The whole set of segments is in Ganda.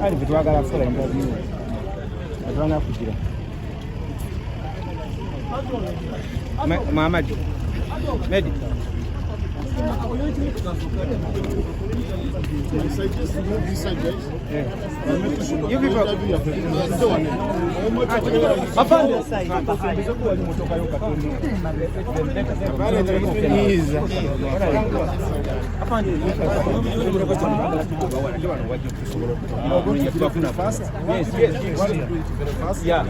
Ali bitwagala kukola interview. Atwana kugira. Muhammad. Medi. You people. Yeah.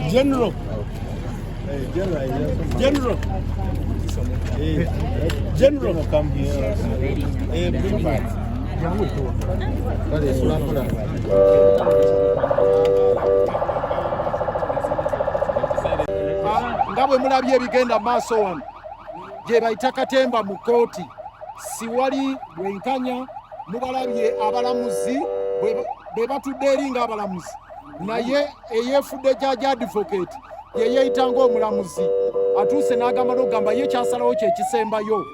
General. General come here. Bring back. Ngabwe mulabye ebigenda maaso wano gye bayita Katemba mu kooti siwali bwenkanya mubalabye abalamuzi bwe batudde eri ng'abalamuzi naye eyeefudde judge advocate ye yeeyita ng'omulamuzi atuuse n'agamba n'ogamba ye kyasalawo kye kisembayo.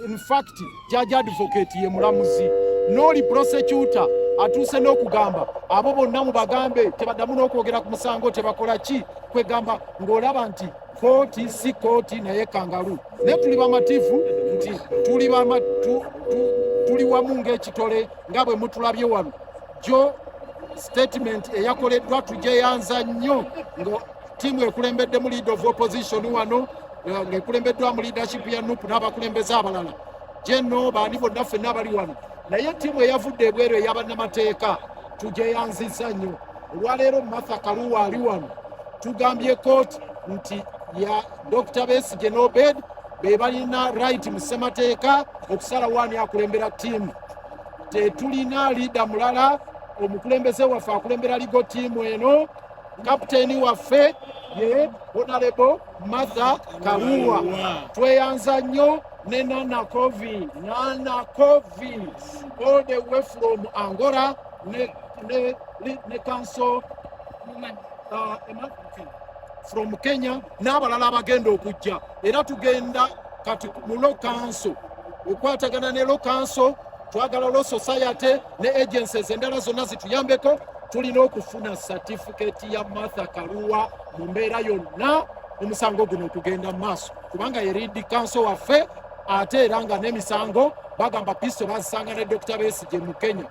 In fact judge advocate ye mulamuzi n'oli prosecutor atuuse n'okugamba abo bonna mubagambe tebaddamu n'okwogera ku musango tebakola ki kwegamba ng'olaba nti kooti si kooti naye kangalu naye tuli bamativu nti tuli wamu ng'ekitole nga bwe mutulabye wano jo statement eyakoleddwa tugyeyanza nnyo nga ttiimu ekulembeddemu leader of opposition wano ng'ekulembeddwa mu leadership ya NUP n'abakulembeze abalala gyenno baani bonna ffenna abali wano naye ttiimu eyavudde ebweru ey'abannamateeka tugyeyanzizza nnyo. Olwaleero Martha Karua ali wano tugambye kooti nti ya Dr. Besigye n'Obed be balina right mu ssemateeka okusala wani akulembera ttiimu. Tetulina leader mulala, omukulembeze waffe akulembera ligo ttiimu eno kapiteeni waffe ye Honorable Martha Karua. Tweyanza nnyo ne Nana Kovi all the way from Angola ne counsel from Kenya n'abalala abagenda okujja era tugenda kati mu law council okwatagana ne law council twagala law society ne agencies endala zonna zituyambeko tulina okufuna certificate ya Martha Karua mu mbeera yonna omusango guno okugenda mu maaso kubanga ye lead council waffe ate era nga n'emisango bagamba pisto bazisanga ne Dr. Besigye mu Kenya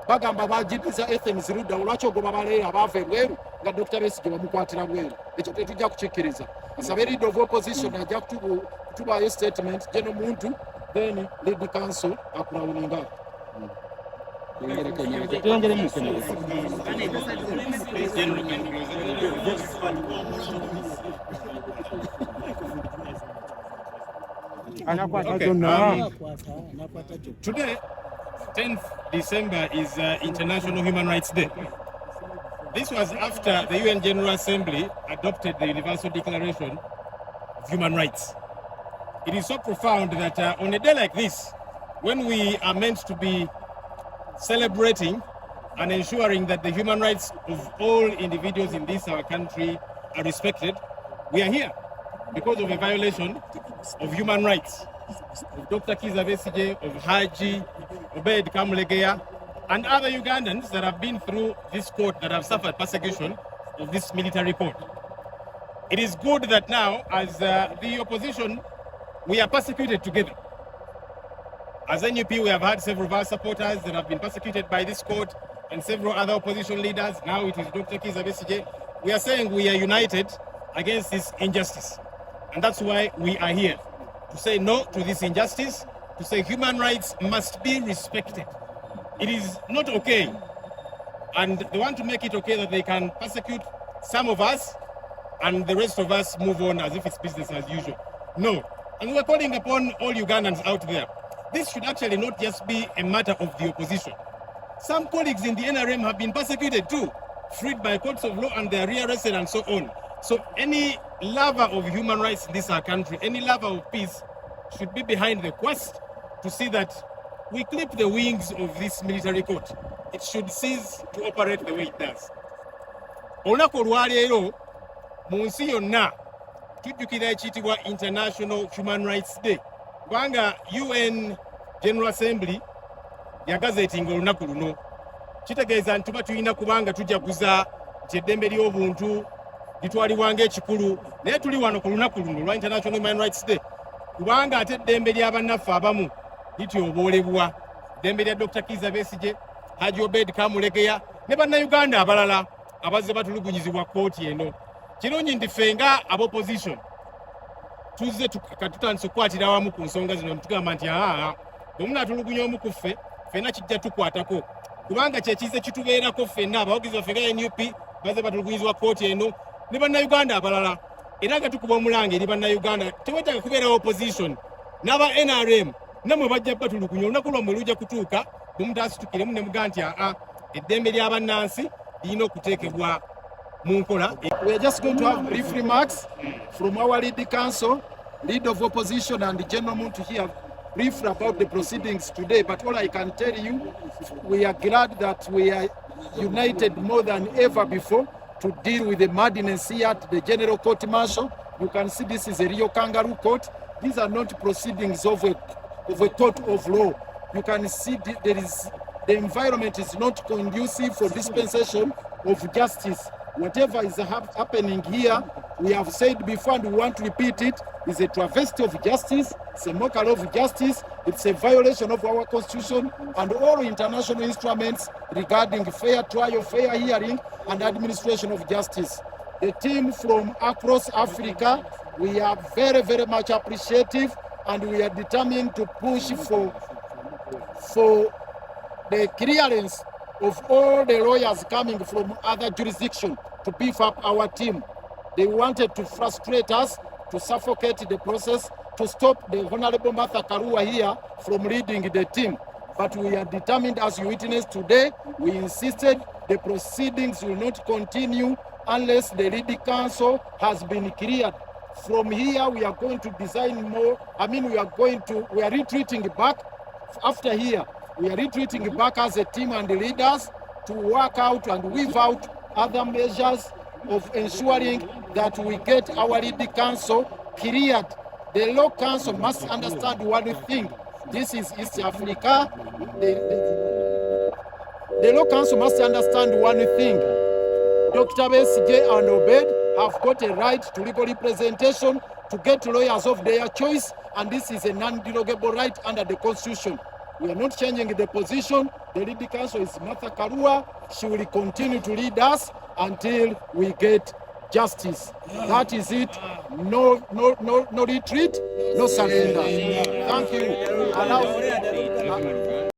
bagamba bajibiza Athens Ruda olwaki ogoba baleera baava ebweru nga Dr. Besigye bamukwatira bweru ekyo tetujja kukikkiriza. Asabe leader of opposition ajja kutubayo statement gye n'omuntu then lead council akulawuninga. Today, 10th December is International Human Rights Day. This was after the UN General Assembly adopted the Universal Declaration of Human Rights. It is so profound that on a day like this, when we are meant to be celebrating and ensuring that the human rights of all individuals in this our country are respected, we are here because of a violation of human rights of Dr. Besigye, of Haji, Obed Kamulegeya, and other Ugandans that have been through this court that have suffered persecution of this military court. It is good that now, as the opposition, we are persecuted together. As NUP, we have had several of our supporters that have been persecuted by this court and several other opposition leaders. Now it is Dr. Besigye. We are saying we are united against this injustice. And that's why we are here, to say no to this injustice, to say human rights must be respected. It is not okay. And they want to make it okay that they can persecute some of us and the rest of us move on as if it's business as usual. No. And we're calling upon all Ugandans out there. This should actually not just be a matter of the opposition. Some colleagues in the NRM have been persecuted too, freed by courts of law and they are rearrested and so on. So any lover of human rights in this our country, any lover of peace, should be behind the quest to see that we clip the wings of this military court. It should cease to operate the way it does. Olunaku olwaleero mu nsi yonna tujjukira ekiyitibwa International Human Rights Day kubanga UN General Assembly yagazetinga olunaku luno kitegeeza nti tuba tulina kubanga tujaguza nti eddembe ly'obuntu litwalibwa ng'ekikulu naye tuli wano ku lunaku luno lwa International Human Rights Day kubanga ate eddembe ly'abannaffe abamu lityoboolebwa eddembe lya Dr. Kizza Besigye, Haji Obed Kamulegeya ne bannayuganda abalala abazze batulugunyizibwa kkooti eno. Kirungi nti ffe nga ab'opposition tuzze katutandise okukwatira awamu ku nsonga zino tugamba nti bwe munaatulugunya omu ku ffe ffenna kijja tukwatako kubanga kyekize kitubeerako ffenna abawagizi baffe nga NUP bazze batulugunyizibwa kkooti eno ne bannayuganda abalala era nga tukuba omulanga eri bannayuganda tewetaaga kubeerawo opposition n'aba NRM namwe bajja batulugunya olunaku lwammwe lujja kutuuka bwe mutaasitukiremu ne mugaa nti eddembe ly'abannansi lirina okuteekebwa mu nkola. We are just going to have brief remarks from our lead counsel, lead of opposition, and the gentleman to hear briefly about the proceedings today. But all I can tell you, we are glad that we are united more than ever before to deal with the madness here at the General Court Martial. You can see this is a real kangaroo court. These are not proceedings of a court of law. You can see the environment is not conducive for dispensation of justice. Whatever is happening here, we have said before and we want to repeat it, is a travesty of justice, it's a mockery of justice, it's a violation of our constitution and all international instruments regarding fair trial, fair hearing and administration of justice. The team from across Africa, we are very, very much appreciative and we are determined to push for the clearance of all the lawyers coming from other jurisdictions to beef up our team. They wanted to frustrate us, to suffocate the process, to stop the Honorable Martha Karua here from leading the team. But we are determined, as you witnessed today, we insisted the proceedings will not continue unless the lead counsel has been cleared. From here, we are going to design more. We are retreating back after here. We are retreating back as a team and the leaders to work out and weave out other measures of ensuring that we get our lead counsel cleared. The law council must understand one thing. This is East Africa. The law council must understand one thing. Dr. Besigye and Obed have got a right to legal representation to get lawyers of their choice, and this is a non-derogable right under the Constitution. We are not changing the position. The lead counsel is Martha Karua. She will continue to lead us until we get justice. That is it. No retreat, no surrender. Thank you.